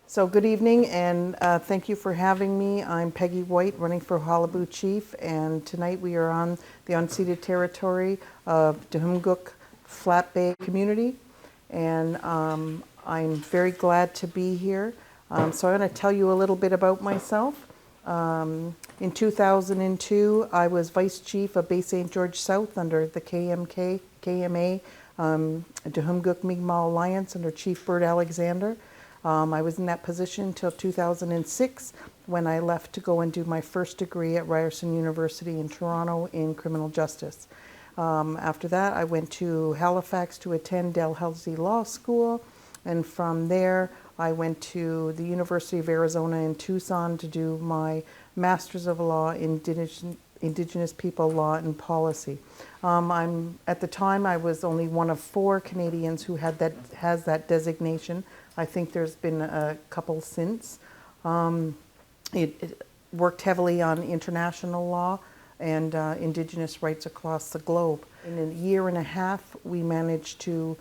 So good evening, and thank you for having me. I'm Peggy White, running for Qalipu Chief, and tonight we are on the unceded territory of Dehumguk Flat Bay community, and I'm very glad to be here. So I'm going to tell you a little bit about myself. In 2002, I was Vice Chief of Bay St. George South under the KMA, Dehumguk Mi'kmaq Alliance under Chief Bert Alexander. I was in that position until 2006 when I left to go and do my first degree at Ryerson University in Toronto in criminal justice. After that, I went to Halifax to attend Dalhousie Law School, and from there I went to the University of Arizona in Tucson to do my Master's of Law in Indigenous People Law and Policy. At the time, I was only one of 4 Canadians who has that designation. I think there's been a couple since. It worked heavily on international law and Indigenous rights across the globe. In a year and a half, we managed to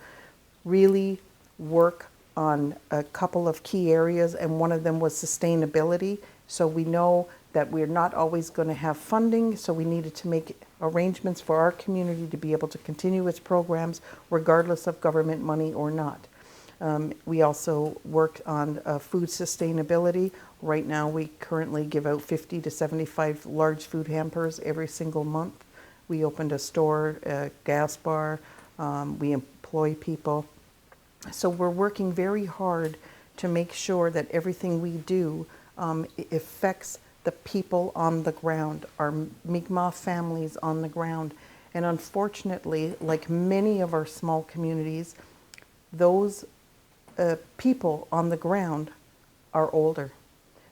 really work on a couple of key areas, and one of them was sustainability. So we know that we're not always going to have funding, so we needed to make arrangements for our community to be able to continue its programs regardless of government money or not. We also worked on food sustainability. Right now we currently give out 50 to 75 large food hampers every single month. We opened a store, a gas bar, we employ people. So we're working very hard to make sure that everything we do affects the people on the ground, our Mi'kmaq families on the ground. And unfortunately, like many of our small communities, those people on the ground are older.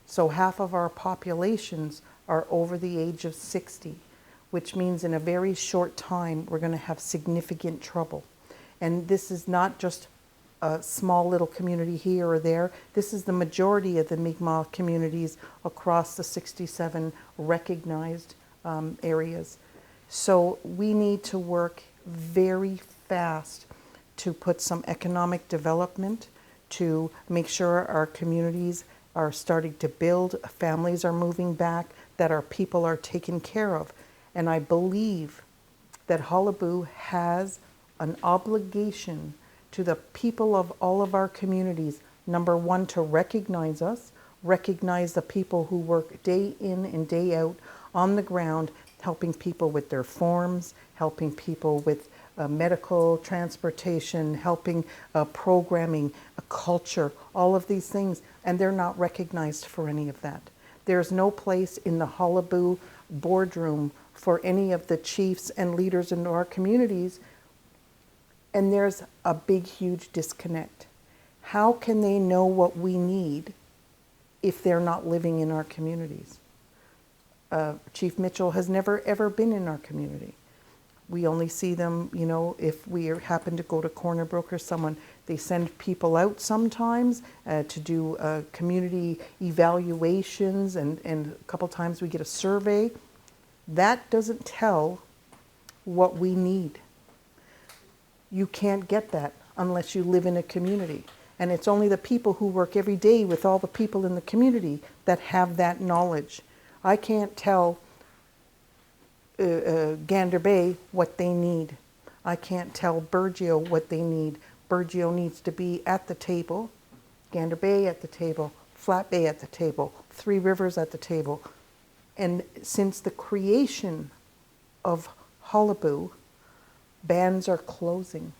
So half of our populations are over the age of 60, which means in a very short time we're going to have significant trouble. And this is not just a small little community here or there. This is the majority of the Mi'kmaq communities across the 67 recognized areas. So we need to work very fast to put some economic development, to make sure our communities are starting to build, families are moving back, that our people are taken care of. And I believe that Qalipu has an obligation to the people of all of our communities, number one, to recognize us, recognize the people who work day in and day out on the ground, helping people with their forms, helping people with medical transportation, helping programming, culture, all of these things, and they're not recognized for any of that. There's no place in the Qalipu boardroom for any of the chiefs and leaders in our communities, and there's a big, huge disconnect. How can they know what we need if they're not living in our communities? Chief Mitchell has never, ever been in our community. We only see them, you know, if we happen to go to Corner Brook or someone, they send people out sometimes to do community evaluations, and a couple times we get a survey. That doesn't tell what we need. You can't get that unless you live in a community. And it's only the people who work every day with all the people in the community that have that knowledge. I can't tell Gander Bay what they need. I can't tell Burgeo what they need. Burgeo needs to be at the table, Gander Bay at the table, Flat Bay at the table, Three Rivers at the table. And since the creation of Qalipu, bands are closing.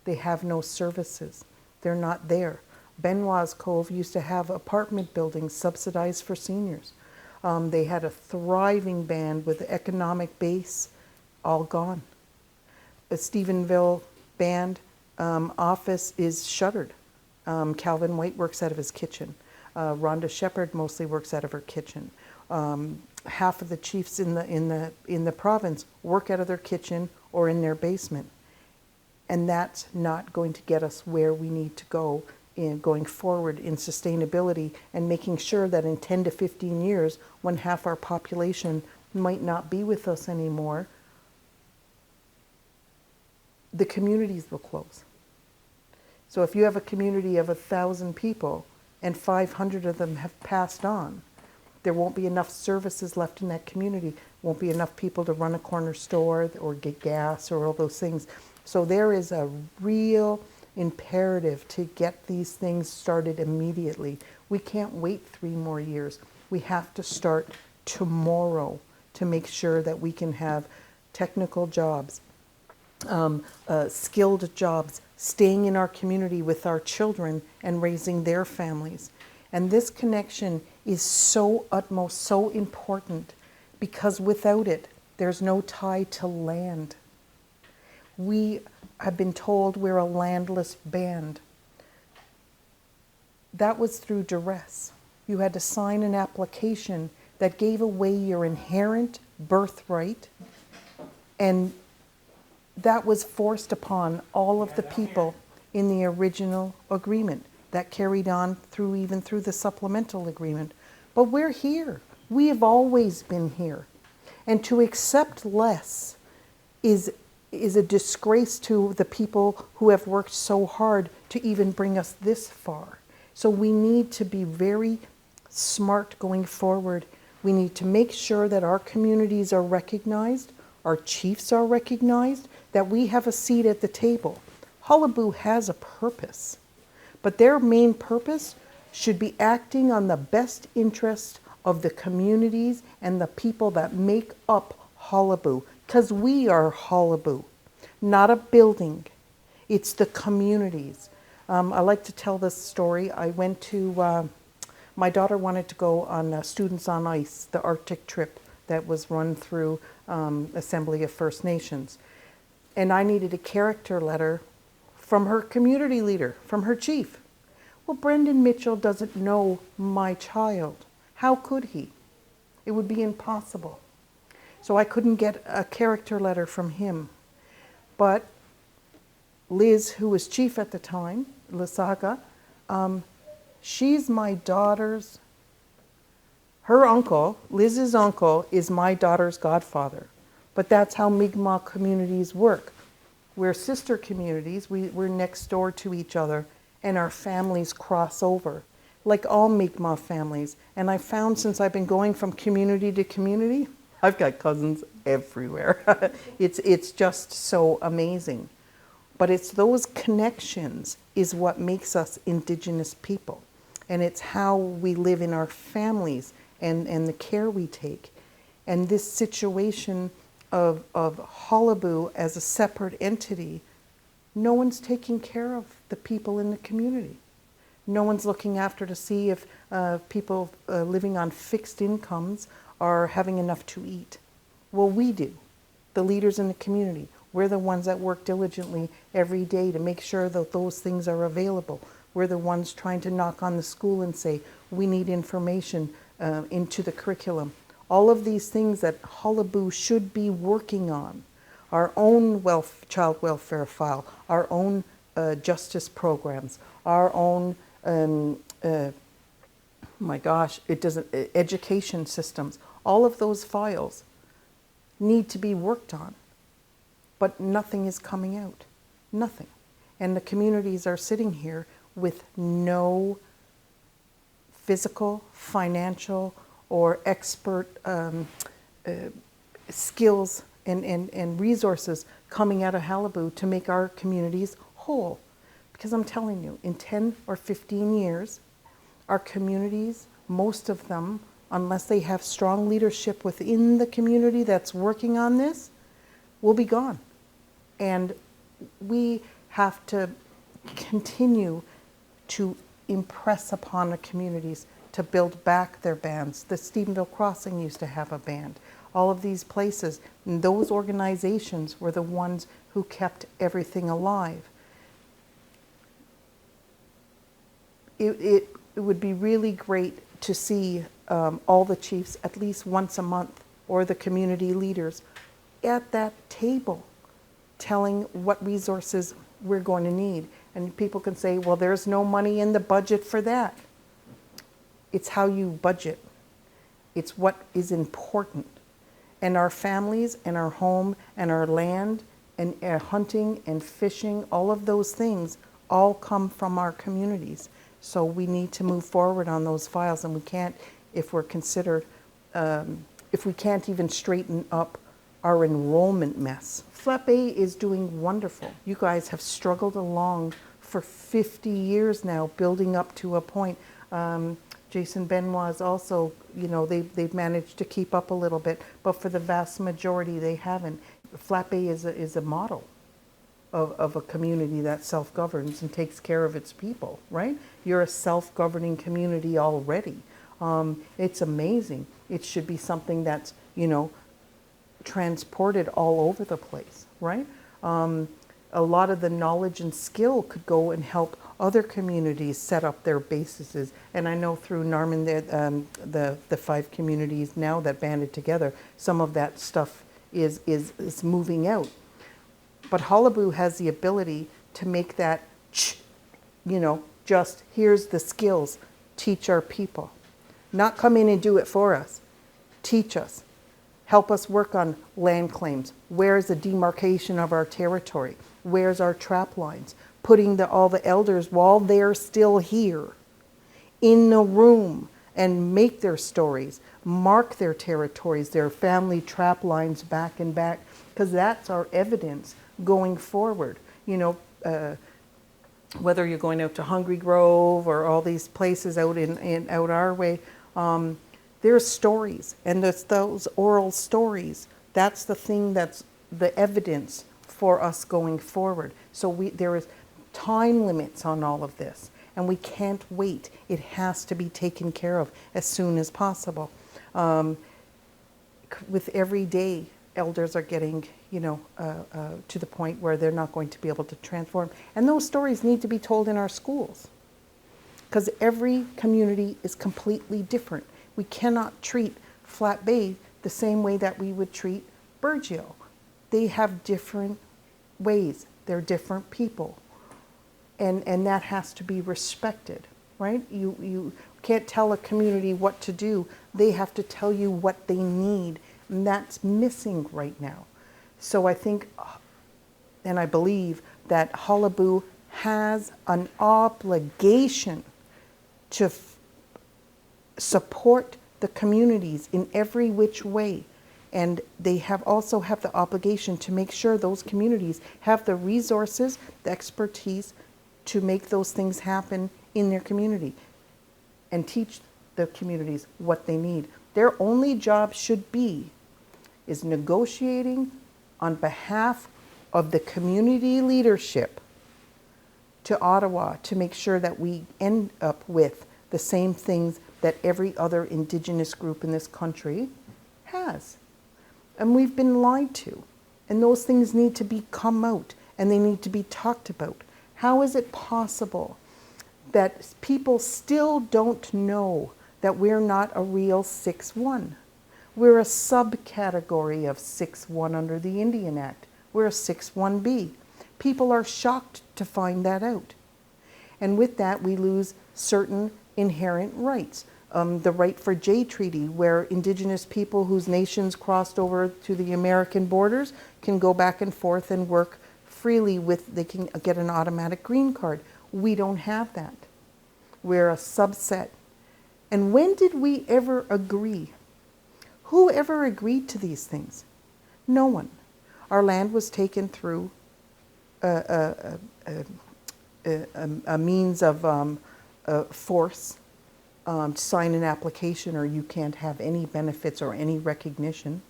They have no services. They're not there. Benoit's Cove used to have apartment buildings subsidized for seniors. They had a thriving band with economic base, all gone. The Stephenville band office is shuttered. Calvin White works out of his kitchen. Rhonda Shepherd mostly works out of her kitchen. Half of the chiefs in the province work out of their kitchen or in their basement. And that's not going to get us where we need to go in going forward in sustainability, and making sure that in 10 to 15 years, when half our population might not be with us anymore, the communities will close. So if you have a community of 1,000 people and 500 of them have passed on. There won't be enough services left in that community. Won't be enough people to run a corner store or get gas or all those things. So there is a real imperative to get these things started immediately. We can't wait 3 more years. We have to start tomorrow to make sure that we can have technical jobs, skilled jobs, staying in our community with our children and raising their families. And this connection is so utmost, so important, because without it, there's no tie to land. We have been told we're a landless band. That was through duress. You had to sign an application that gave away your inherent birthright, and that was forced upon all of the people in the original agreement. That carried on through even through the supplemental agreement. But we're here. We have always been here. And to accept less is a disgrace to the people who have worked so hard to even bring us this far. So we need to be very smart going forward. We need to make sure that our communities are recognized, our chiefs are recognized, that we have a seat at the table. Qalipu has a purpose, but their main purpose should be acting on the best interest of the communities and the people that make up Qalipu, because we are Qalipu, not a building. It's the communities. I like to tell this story. I went to, my daughter wanted to go on Students on Ice, the Arctic trip that was run through Assembly of First Nations. And I needed a character letter from her community leader, from her chief. Well, Brendan Mitchell doesn't know my child. How could he? It would be impossible. So I couldn't get a character letter from him. But Liz, who was chief at the time, Lisaga, she's my daughter's, her uncle, Liz's uncle, is my daughter's godfather. But that's how Mi'kmaq communities work. We're sister communities, we're next door to each other, and our families cross over, like all Mi'kmaq families. And I found, since I've been going from community to community, I've got cousins everywhere. It's just so amazing. But it's those connections is what makes us Indigenous people. And it's how we live in our families and the care we take. And this situation of Qalipu as a separate entity, no one's taking care of the people in the community. No one's looking after to see if people living on fixed incomes are having enough to eat. Well, we do, the leaders in the community. We're the ones that work diligently every day to make sure that those things are available. We're the ones trying to knock on the school and say, we need information into the curriculum. All of these things that Qalipu should be working on. Our own child welfare file, our own justice programs, our own, education systems. All of those files need to be worked on. But nothing is coming out. Nothing. And the communities are sitting here with no physical, financial, or expert skills and resources coming out of Qalipu to make our communities whole. Because I'm telling you, in 10 or 15 years, our communities, most of them, unless they have strong leadership within the community that's working on this, will be gone. And we have to continue to impress upon the communities to build back their bands. The Stephenville Crossing used to have a band. All of these places, and those organizations were the ones who kept everything alive. It would be really great to see all the chiefs at least once a month, or the community leaders, at that table telling what resources we're going to need. And people can say, well, there's no money in the budget for that. It's how you budget. It's what is important. And our families and our home and our land and our hunting and fishing, all of those things all come from our communities. So we need to move forward on those files, and we can't, if we're considered, if we can't even straighten up our enrollment mess. Flat A is doing wonderful. You guys have struggled along for 50 years now, building up to a point. Jason Benoit's also, you know, they've managed to keep up a little bit, but for the vast majority, they haven't. Flat A is a model of a community that self-governs and takes care of its people, right? You're a self-governing community already. It's amazing. It should be something that's, you know, transported all over the place, right? A lot of the knowledge and skill could go and help other communities set up their bases. And I know through Narman, the 5 communities now that banded together, some of that stuff is moving out. But Qalipu has the ability to make that, you know, just here's the skills, teach our people. Not come in and do it for us. Teach us. Help us work on land claims. Where's the demarcation of our territory? Where's our trap lines? Putting all the elders, while they're still here, in the room and make their stories, mark their territories, their family trap lines back and back, because that's our evidence going forward. You know, whether you're going out to Hungry Grove or all these places out out our way, there's stories, and it's those oral stories. That's the thing, that's the evidence for us going forward. So there is time limits on all of this, and we can't wait. It has to be taken care of as soon as possible. With every day, elders are getting, you know, to the point where they're not going to be able to transform. And those stories need to be told in our schools, because every community is completely different. We cannot treat Flat Bay the same way that we would treat Burgeo. They have different ways. They're different people. And that has to be respected, right? You can't tell a community what to do. They have to tell you what they need. And that's missing right now. So I think, and I believe, that Qalipu has an obligation to support the communities in every which way. And they also have the obligation to make sure those communities have the resources, the expertise to make those things happen in their community and teach the communities what they need. Their only job should be is negotiating on behalf of the community leadership to Ottawa to make sure that we end up with the same things that every other Indigenous group in this country has. And we've been lied to. And those things need to come out, and they need to be talked about. How is it possible that people still don't know that we're not a real 6-1? We're a subcategory of 6-1 under the Indian Act. We're a 6-1B. People are shocked to find that out. And with that, we lose certain inherent rights. The right for Jay Treaty, where Indigenous people whose nations crossed over to the American borders can go back and forth and work freely they can get an automatic green card. We don't have that. We're a subset. And when did we ever agree? Who ever agreed to these things? No one. Our land was taken through a means of force. Sign an application or you can't have any benefits or any recognition.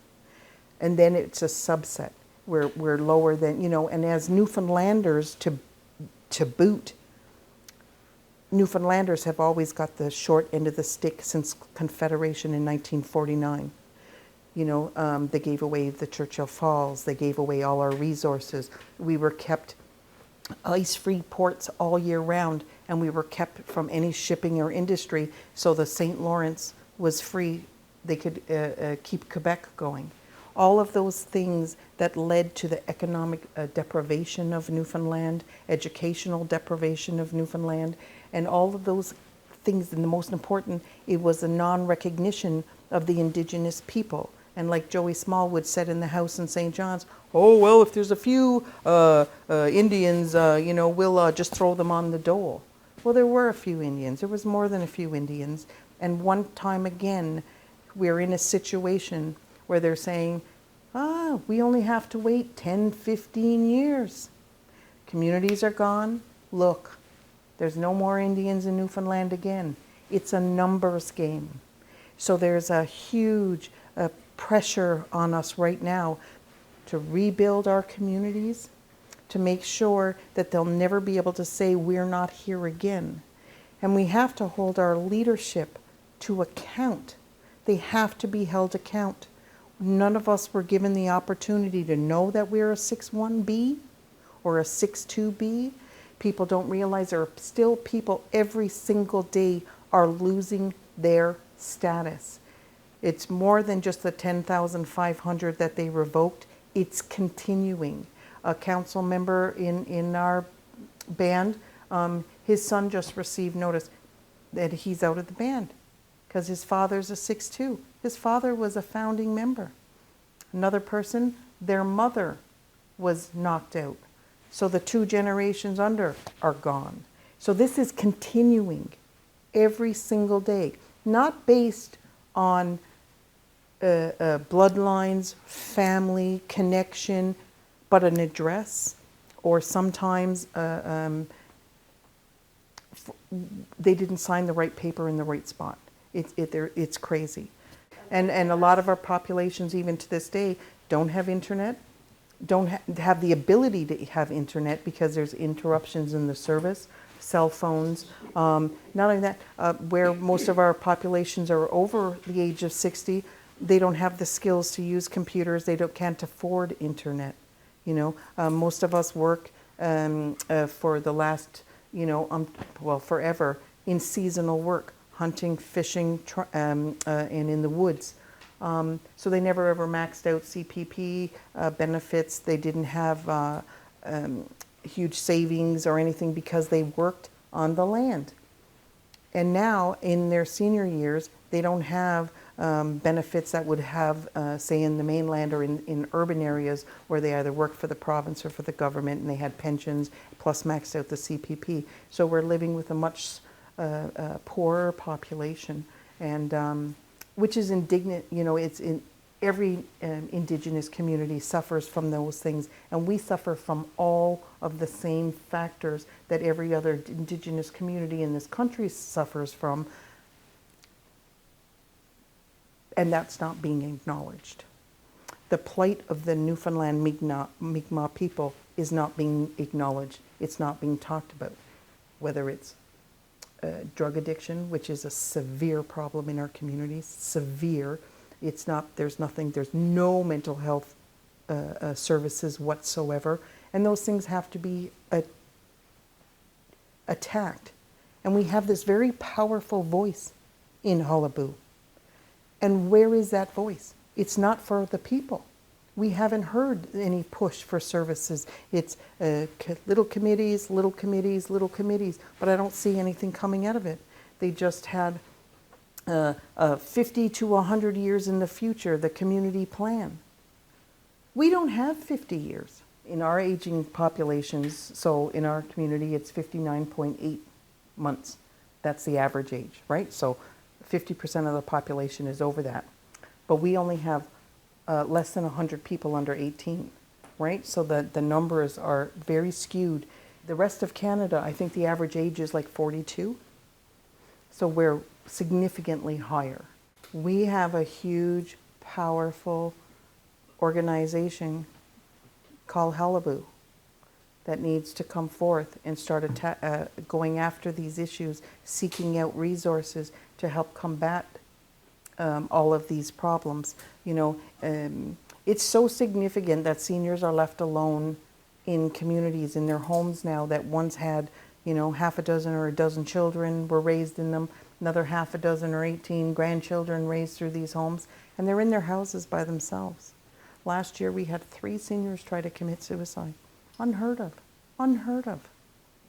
And then it's a subset. We're lower than, you know, and as Newfoundlanders to boot, Newfoundlanders have always got the short end of the stick since Confederation in 1949. You know, they gave away the Churchill Falls, they gave away all our resources. We were kept ice-free ports all year round, and we were kept from any shipping or industry, so the St. Lawrence was free. They could keep Quebec going. All of those things that led to the economic deprivation of Newfoundland, educational deprivation of Newfoundland, and all of those things, and the most important, it was a non-recognition of the Indigenous people. And like Joey Smallwood said in the house in St. John's, oh, well, if there's a few Indians, you know, we'll just throw them on the dole. Well, there were a few Indians. There was more than a few Indians. And one time again, we're in a situation where they're saying, we only have to wait 10, 15 years. Communities are gone. Look, there's no more Indians in Newfoundland again. It's a numbers game. So there's a huge pressure on us right now to rebuild our communities, to make sure that they'll never be able to say we're not here again. And we have to hold our leadership to account. They have to be held account. None of us were given the opportunity to know that we're a 6-1B or a 6-2B. People don't realize there are still people every single day are losing their status. It's more than just the 10,500 that they revoked. It's continuing. A council member in our band, his son just received notice that he's out of the band because his father's a 6-2. His father was a founding member. Another person, their mother was knocked out. So the 2 generations under are gone. So this is continuing every single day, not based on bloodlines, family, connection, but an address, or sometimes they didn't sign the right paper in the right spot. It's crazy. And a lot of our populations, even to this day, don't have internet, don't have the ability to have internet because there's interruptions in the service, cell phones. Not only that, where most of our populations are over the age of 60, they don't have the skills to use computers. They can't afford internet. You know, most of us work for the last, forever in seasonal work, hunting, fishing, and in the woods. So they never ever maxed out CPP benefits. They didn't have huge savings or anything because they worked on the land. And now in their senior years, they don't have benefits that would have, say, in the mainland or in urban areas where they either worked for the province or for the government and they had pensions plus maxed out the CPP. So we're living with a much poorer population, and which is indignant. You know, it's in every Indigenous community suffers from those things, and we suffer from all of the same factors that every other Indigenous community in this country suffers from, and that's not being acknowledged. The plight of the Newfoundland Mi'kmaq people is not being acknowledged. It's not being talked about, whether it's drug addiction, which is a severe problem in our communities, severe. It's not, there's no mental health services whatsoever, and those things have to be attacked. And we have this very powerful voice in Qalipu. And where is that voice? It's not for the people. We haven't heard any push for services. It's little committees, but I don't see anything coming out of it. They just had 50 to 100 years in the future, the community plan. We don't have 50 years in our aging populations. So in our community, it's 59.8 months. That's the average age, right? So 50% of the population is over that. But we only have less than 100 people under 18, right? So the numbers are very skewed. The rest of Canada, I think the average age is like 42. So we're significantly higher. We have a huge, powerful organization called Qalipu that needs to come forth and start going after these issues, seeking out resources to help combat all of these problems. You know, it's so significant that seniors are left alone in communities, in their homes now, that once had, you know, half a dozen or a dozen children were raised in them, another half a dozen or 18 grandchildren raised through these homes, and they're in their houses by themselves. Last year we had 3 seniors try to commit suicide. Unheard of,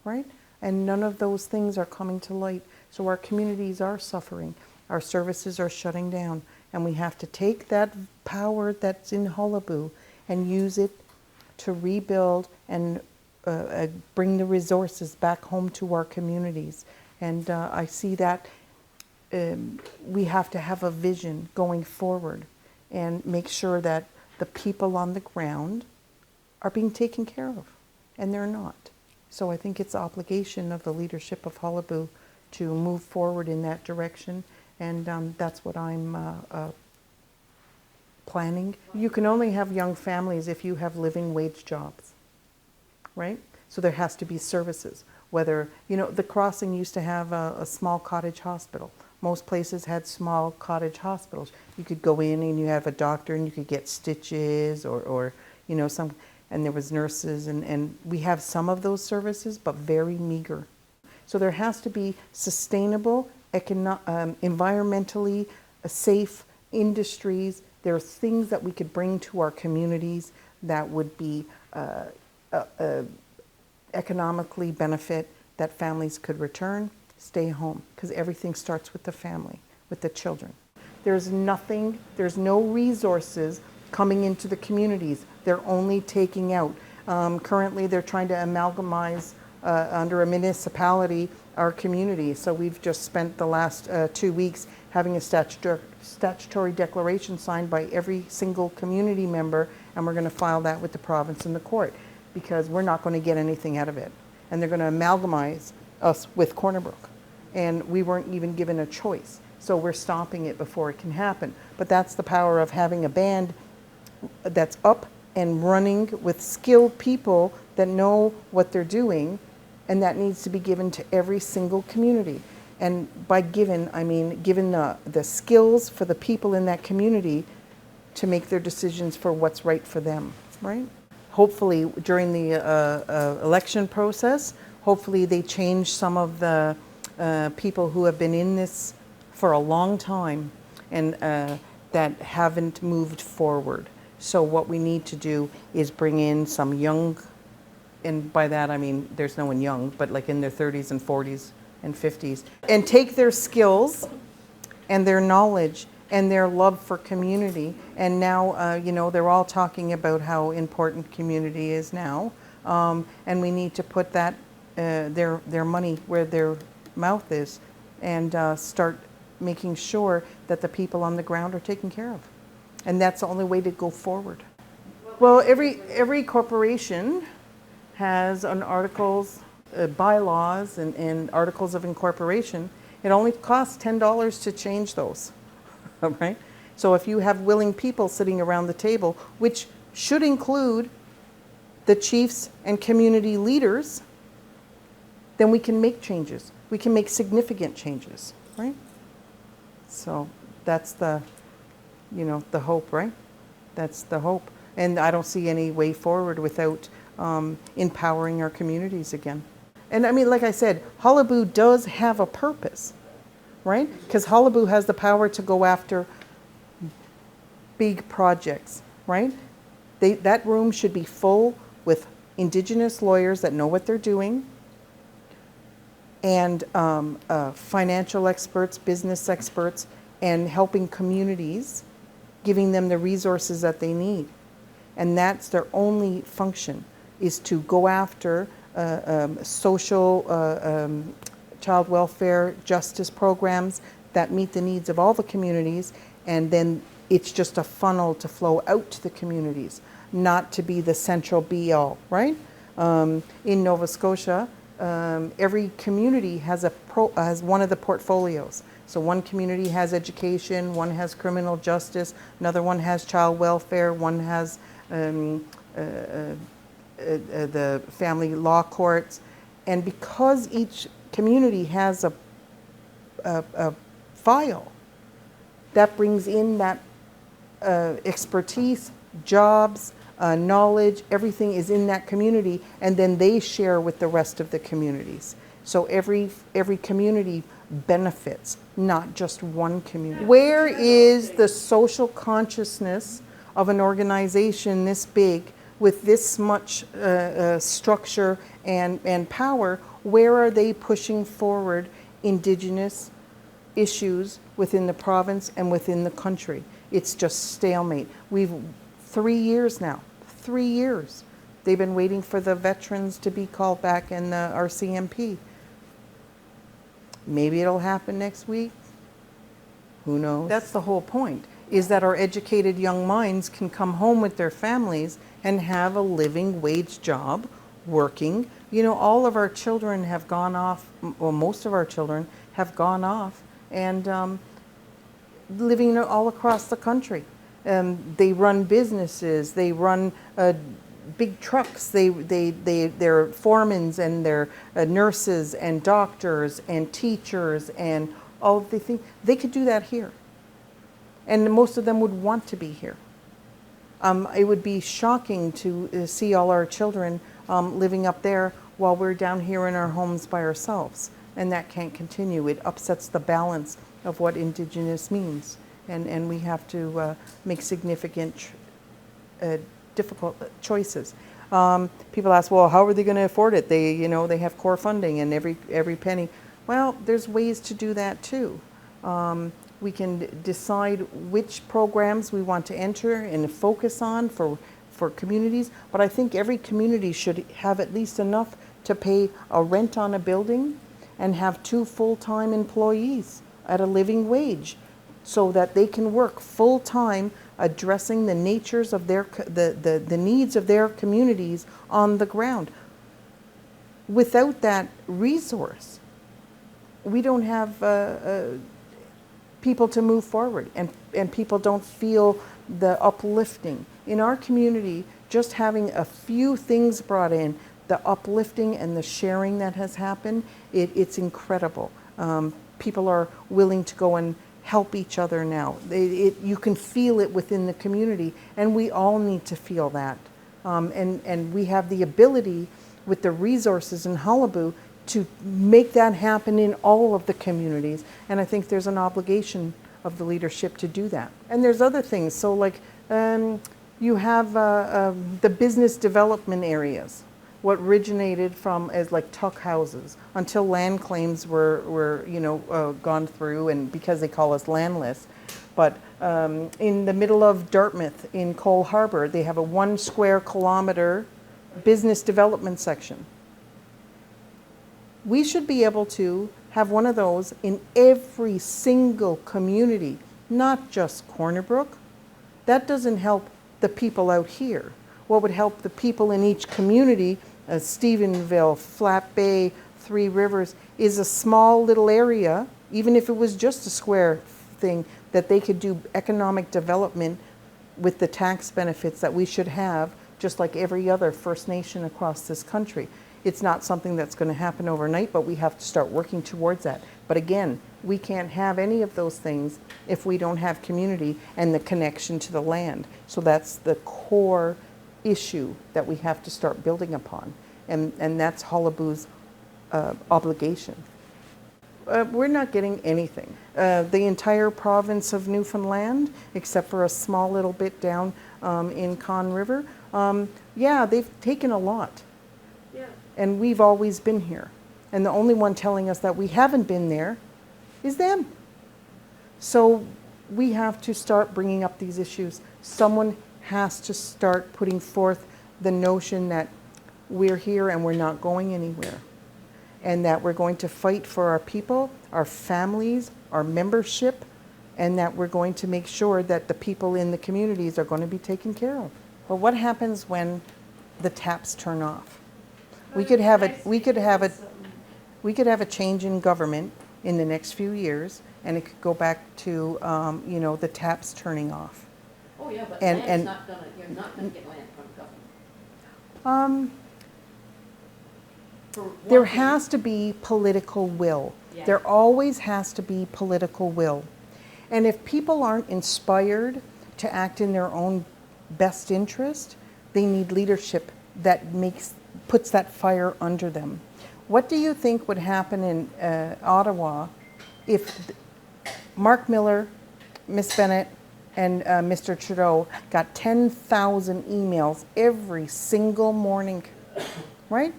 right? And none of those things are coming to light. So our communities are suffering. Our services are shutting down. And we have to take that power that's in Qalipu and use it to rebuild and bring the resources back home to our communities. And I see that we have to have a vision going forward and make sure that the people on the ground are being taken care of, and they're not. So I think it's obligation of the leadership of Qalipu to move forward in that direction, and that's what I'm planning. You can only have young families if you have living wage jobs, right? So there has to be services. Whether, the crossing used to have a small cottage hospital. Most places had small cottage hospitals. You could go in and you have a doctor and you could get stitches or some, and there was nurses, and we have some of those services, but very meager. So there has to be sustainable, environmentally safe industries. There are things that we could bring to our communities that would be economically benefit, that families could return, stay home, because everything starts with the family, with the children. There's no resources coming into the communities. They're only taking out. Currently, they're trying to amalgamize under a municipality our community. So we've just spent the last 2 weeks having a statutory declaration signed by every single community member, and we're going to file that with the province and the court, because we're not going to get anything out of it. And they're going to amalgamize us with Corner Brook. And we weren't even given a choice. So we're stopping it before it can happen. But that's the power of having a band that's up and running with skilled people that know what they're doing, and that needs to be given to every single community. And by given, I mean given the skills for the people in that community to make their decisions for what's right for them, right? Hopefully during the election process, hopefully they change some of the people who have been in this for a long time and that haven't moved forward. So what we need to do is bring in some young, and by that I mean there's no one young, but like in their 30s and 40s and 50s, and take their skills and their knowledge and their love for community. And now, they're all talking about how important community is now. And we need to put that, their money where their mouth is, and start making sure that the people on the ground are taken care of. And that's the only way to go forward. Well, every corporation has an articles, bylaws and articles of incorporation. It only costs $10 to change those. Right? So if you have willing people sitting around the table, which should include the chiefs and community leaders, then we can make changes. We can make significant changes, right? So that's the hope, right? That's the hope. And I don't see any way forward without empowering our communities again. And I mean, like I said, Qalipu does have a purpose, right? Because Qalipu has the power to go after big projects, right? That room should be full with Indigenous lawyers that know what they're doing, and financial experts, business experts, and helping communities, giving them the resources that they need. And that's their only function, is to go after social child welfare justice programs that meet the needs of all the communities, and then it's just a funnel to flow out to the communities, not to be the central be-all, right? In Nova Scotia, every community has has one of the portfolios. So one community has education, one has criminal justice, another one has child welfare, one has the family law courts. And because each community has a file, that brings in that expertise, jobs, knowledge, everything is in that community, and then they share with the rest of the communities. So every community benefits, not just one community. Where is the social consciousness of an organization this big with this much structure and power? Where are they pushing forward Indigenous issues within the province and within the country? It's just stalemate. We've 3 years now, 3 years. They've been waiting for the veterans to be called back in the RCMP. Maybe it'll happen next week. Who knows? That's the whole point, is that our educated young minds can come home with their families and have a living wage job working. You know, all of our children have gone off, well, most of our children have gone off and living all across the country. They run businesses, they run big trucks, they're foremans and they're nurses and doctors and teachers and all of the things. They could do that here. And most of them would want to be here. It would be shocking to see all our children living up there while we're down here in our homes by ourselves. And that can't continue. It upsets the balance of what Indigenous means. And we have to make significant, difficult choices. People ask, well, how are they going to afford it? They have core funding and every penny. Well, there's ways to do that too. We can decide which programs we want to enter and focus on for communities, but I think every community should have at least enough to pay a rent on a building and have 2 full-time employees at a living wage so that they can work full-time addressing the natures of the needs of their communities on the ground. Without that resource, we don't have people to move forward, and people don't feel the uplifting. In our community, just having a few things brought in, the uplifting and the sharing that has happened, it's incredible. People are willing to go and help each other now. You can feel it within the community, and we all need to feel that. And we have the ability with the resources in Qalipu to make that happen in all of the communities. And I think there's an obligation of the leadership to do that. And there's other things. So like you have the business development areas, what originated from as like tuck houses until land claims were gone through, and because they call us landless. But in the middle of Dartmouth in Cole Harbour, they have a 1 square kilometer business development section. We should be able to have one of those in every single community, not just Corner Brook. That doesn't help the people out here. What would help the people in each community, Stephenville, Flat Bay, 3 Rivers, is a small little area, even if it was just a square thing, that they could do economic development with the tax benefits that we should have, just like every other First Nation across this country. It's not something that's going to happen overnight, but we have to start working towards that. But again, we can't have any of those things if we don't have community and the connection to the land. So that's the core issue that we have to start building upon. And that's Qalipu's obligation. We're not getting anything. The entire province of Newfoundland, except for a small little bit down in Conn River, yeah, they've taken a lot. Yeah. And we've always been here. And the only one telling us that we haven't been there is them. So we have to start bringing up these issues. Someone has to start putting forth the notion that we're here and we're not going anywhere. And that we're going to fight for our people, our families, our membership, and that we're going to make sure that the people in the communities are going to be taken care of. Well, what happens when the taps turn off? We could have a change in government in the next few years, and it could go back to the taps turning off. Oh yeah, but you're not gonna get land from government. There has to be political will. Yeah. There always has to be political will. And if people aren't inspired to act in their own best interest, they need leadership that puts that fire under them. What do you think would happen in Ottawa if Mark Miller, Miss Bennett, and Mr. Trudeau got 10,000 emails every single morning, right?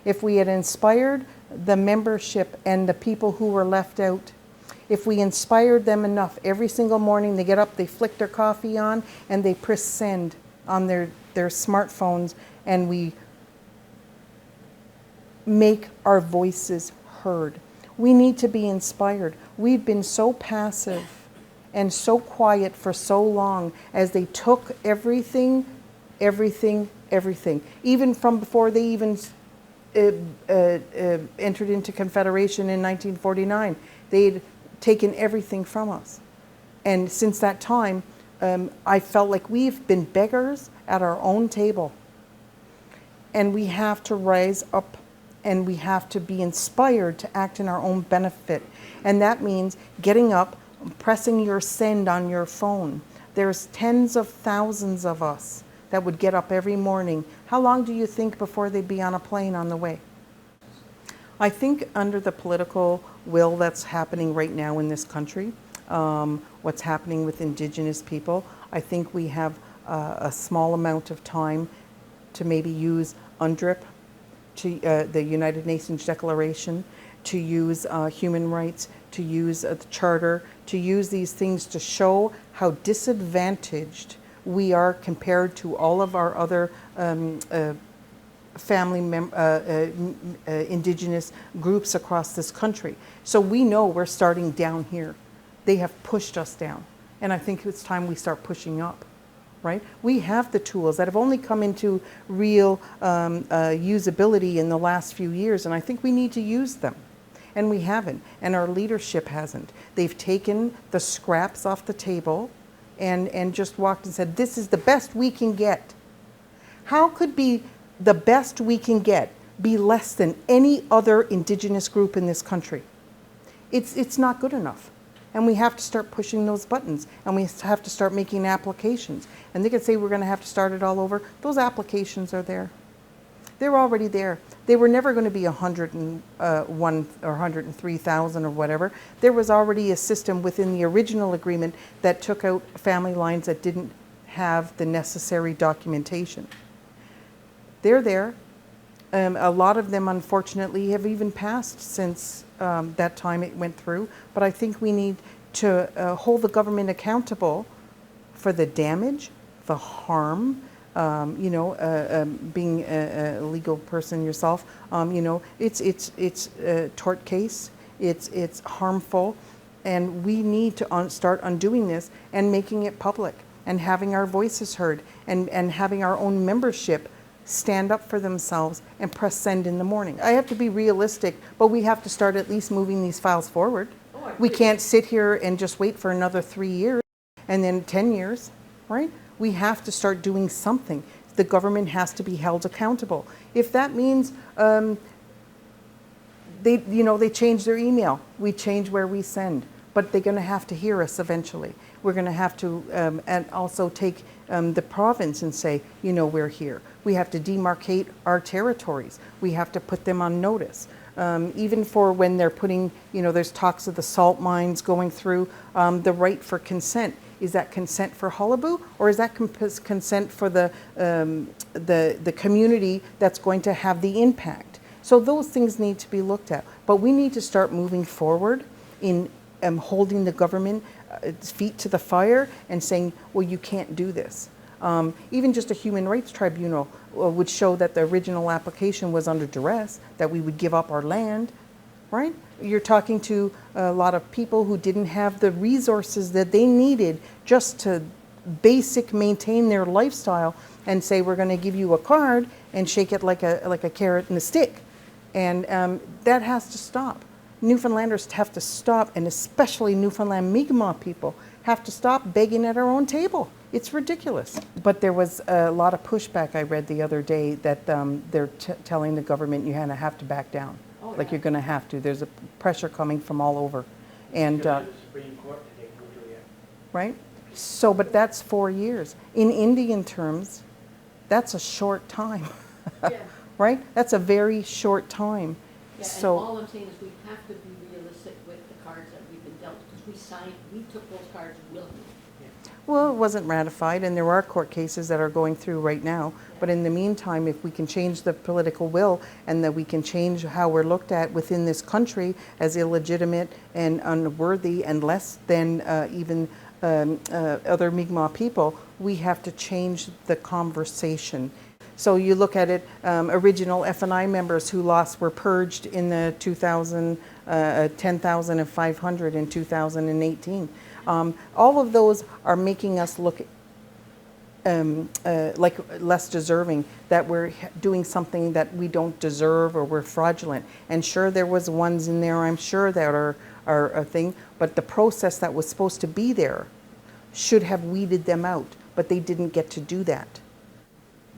If we had inspired the membership and the people who were left out, if we inspired them enough, every single morning they get up, they flick their coffee on, and they press send on their smartphones, and we make our voices heard. We need to be inspired. We've been so passive and so quiet for so long as they took everything, even from before they even entered into Confederation in 1949. They'd taken everything from us. And since that time, I felt like we've been beggars at our own table. And we have to rise up, and we have to be inspired to act in our own benefit. And that means getting up, pressing your send on your phone. There's tens of thousands of us that would get up every morning. How long do you think before they'd be on a plane on the way? I think under the political will that's happening right now in this country, what's happening with Indigenous people, I think we have a small amount of time to maybe use UNDRIP, to the United Nations Declaration, to use human rights, to use the Charter, to use these things to show how disadvantaged we are compared to all of our other Indigenous groups across this country. So we know we're starting down here. They have pushed us down. And I think it's time we start pushing up, right? We have the tools that have only come into real usability in the last few years, and I think we need to use them. And we haven't, and our leadership hasn't. They've taken the scraps off the table and just walked and said, this is the best we can get. How could be the best we can get be less than any other Indigenous group in this country? It's not good enough. And we have to start pushing those buttons, and we have to start making applications. And they could say we're going to have to start it all over. Those applications are there. They're already there. They were never going to be 101 or 103,000 or whatever. There was already a system within the original agreement that took out family lines that didn't have the necessary documentation. They're there. A lot of them, unfortunately, have even passed since that time it went through. But I think we need to hold the government accountable for the damage, the harm. Being a legal person yourself, it's a tort case. It's harmful, and we need to start undoing this and making it public and having our voices heard and having our own membership stand up for themselves and press send in the morning. I have to be realistic, but we have to start at least moving these files forward. We can't sit here and just wait for another 3 years and then 10 years, right? We have to start doing something. The government has to be held accountable. If that means they change their email, we change where we send, but they're going to have to hear us eventually. We're going to have to and also take the province and say, we're here. We have to demarcate our territories. We have to put them on notice. Even for when they're putting, there's talks of the salt mines going through, the right for consent. Is that consent for Qalipu, or is that consent for the community that's going to have the impact? So those things need to be looked at. But we need to start moving forward in holding the government feet to the fire and saying, well, you can't do this. Even just a human rights tribunal would show that the original application was under duress, that we would give up our land, right? You're talking to a lot of people who didn't have the resources that they needed just to maintain their lifestyle, and say, we're going to give you a card and shake it like a carrot and a stick. And that has to stop. Newfoundlanders have to stop, and especially Newfoundland Mi'kmaq people have to stop begging at our own table. It's ridiculous. But there was a lot of pushback I read the other day that they're telling the government you have to back down. Oh, Like yeah. you're going to have to. There's a pressure coming from all over. And Supreme Court to take over yet. right? So, but that's 4 years. In Indian terms, that's a short time, Yeah. right? That's a very short time. Yeah, and So, all I'm saying is we have to be realistic with the cards that we've been dealt, because we took those cards willingly. well, it wasn't ratified, and there are court cases that are going through right now. But in the meantime, if we can change the political will, and that we can change how we're looked at within this country as illegitimate and unworthy and less than even other Mi'kmaq people, we have to change the conversation. So you look at it, original F&I members who were purged in the 10,500 in 2018. All of those are making us look like less deserving, that we're doing something that we don't deserve or we're fraudulent. And sure, there was ones in there, I'm sure, that are a thing, but the process that was supposed to be there should have weeded them out, but they didn't get to do that.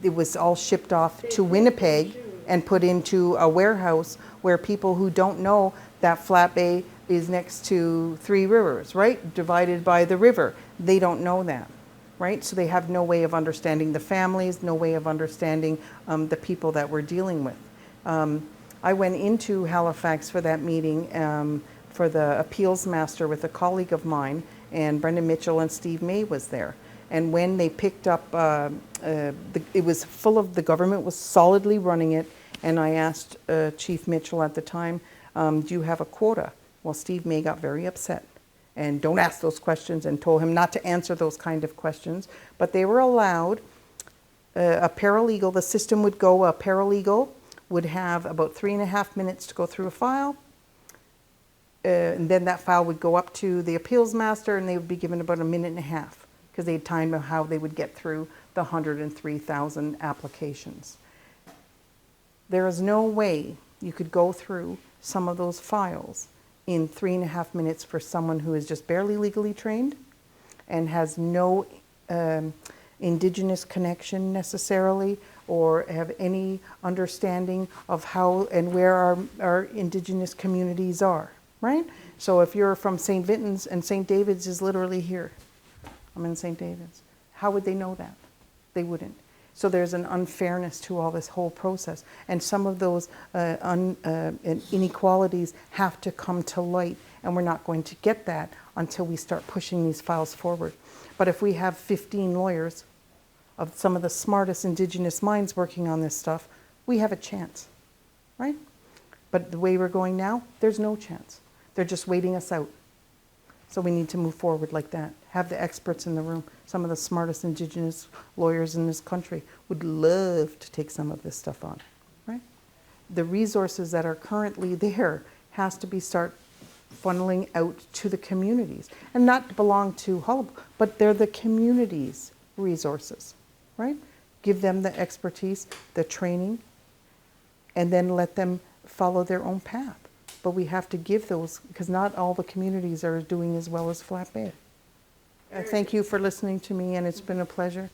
It was all shipped off to Winnipeg and put into a warehouse where people who don't know that Flat Bay is next to Three Rivers, right? Divided by the river. They don't know that, right? So they have no way of understanding the families, no way of understanding the people that we're dealing with. I went into Halifax for that meeting for the appeals master with a colleague of mine, and Brendan Mitchell and Steve May was there. And when they picked up, it was full of, the government was solidly running it, and I asked Chief Mitchell at the time, do you have a quota? Well, Steve May got very upset and don't ask those questions, and told him not to answer those kind of questions. But they were allowed a paralegal, the system would go, a paralegal would have about 3.5 minutes to go through a file, and then that file would go up to the appeals master, and they would be given about 1.5 minutes, because they had time of how they would get through the 103,000 applications. There is no way you could go through some of those files in 3.5 minutes for someone who is just barely legally trained and has no Indigenous connection necessarily, or have any understanding of how and where our Indigenous communities are, right? So if you're from St. Vincent's, and St. David's is literally here, I'm in St. David's. How would they know that? They wouldn't. So there's an unfairness to all this whole process. And some of those inequalities have to come to light, and we're not going to get that until we start pushing these files forward. But if we have 15 lawyers of some of the smartest Indigenous minds working on this stuff, we have a chance, right? But the way we're going now, there's no chance. They're just waiting us out. So we need to move forward like that. Have the experts in the room. Some of the smartest Indigenous lawyers in this country would love to take some of this stuff on, right? The resources that are currently there has to be start funneling out to the communities, and not belong to Qalipu, but they're the community's resources, right? Give them the expertise, the training, and then let them follow their own path. But we have to give those, because not all the communities are doing as well as Flat Bay. Thank you for listening to me, and it's been a pleasure.